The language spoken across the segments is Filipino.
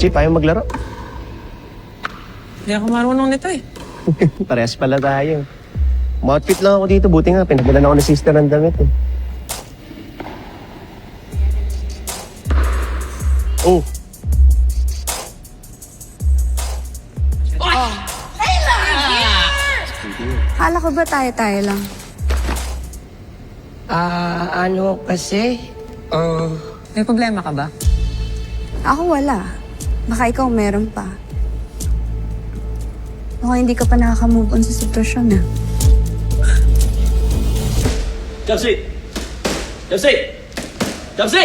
Chip, ayaw maglaro. Hindi ako marunong nito eh. Parehas pala tayo. Ma-outfit lang ako dito. Buti nga, pinagalan ako ni sister ng damit eh. Oh. Kala ko ba tayo-tayo lang? Ano kasi? May problema ka ba? Ako wala. Baka ikaw meron pa. Baka hindi ka pa nakaka-move on sa sitwasyon na. Jamsi! Jamsi! Jamsi!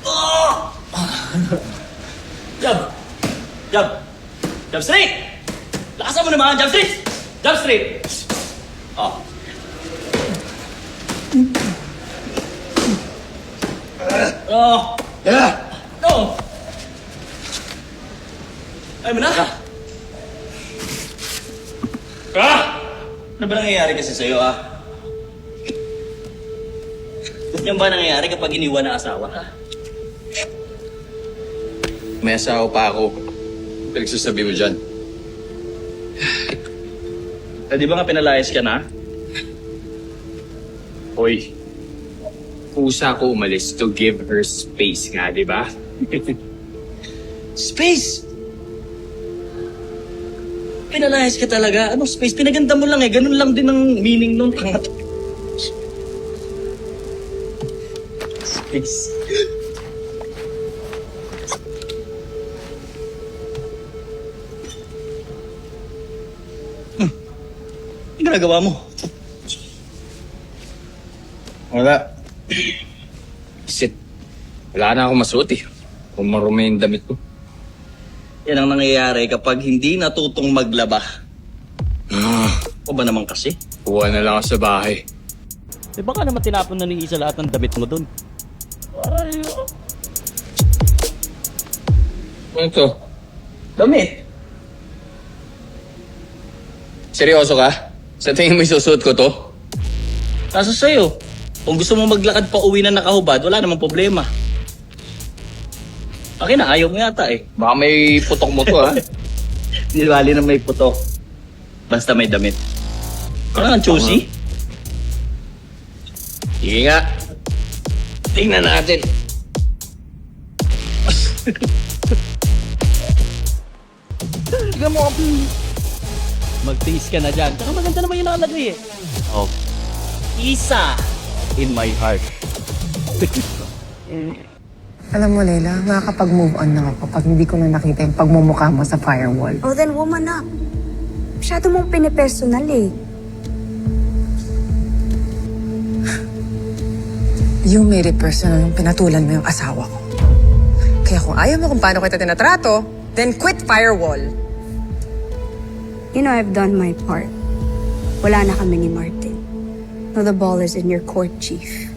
Oh! Jab! Jab! Jab Street! Lakasan mo naman, Jab Street! Jab Street! Oh. Oh! Yeah! No! Ay mo na! Ano ba nangyayari kasi sa'yo, Yan ba nangyayari kapag iniwan na asawa, May asawa pa ako. Pinagsasabi mo dyan. Di ba nga pinalayas ka na? Hoy, usa ko umalis to give her space nga, di ba? Space! Pinalayas ka talaga. Anong space? Pinaganda mo lang eh. Ganun lang din ang meaning nung space. Ano ginagawa mo? Wala. Sit. Wala na akong masuot eh. Kung marumi yung damit ko. Yan ang nangyayari kapag hindi natutong maglaba. O ba naman kasi? Kuha na lang ako sa bahay. Baka naman tinapon na ni Isa lahat ng damit mo dun. Ano to? Damit? Seryoso ka? Sa tingin mo isusuot ko to? Nasa sa'yo. Kung gusto mo maglakad pa uwi na nakahubad, wala namang problema. Akin na, ayaw mo yata eh. Baka may putok mo to ha? Hindi bali na may putok. Basta may damit. Parang ang choosy. Sige nga. Tingnan natin. Tignan mo. Magtiis ka na dyan. Saka maganda naman yung nakalagay eh. Oh. Isa in my heart. Alam mo, Leila, makakapag-move on na ako pag hindi ko na nakita yung pagmumukha mo sa firewall. Oh, then woman up. Masyado mong pinipersonal eh. You made it personal yung pinatulan mo yung asawa ko. Kaya kung ayaw mo kung paano kita tinatrato, then quit firewall. You know, I've done my part. Wala na kami ni Martin. Now the ball is in your court, Chief.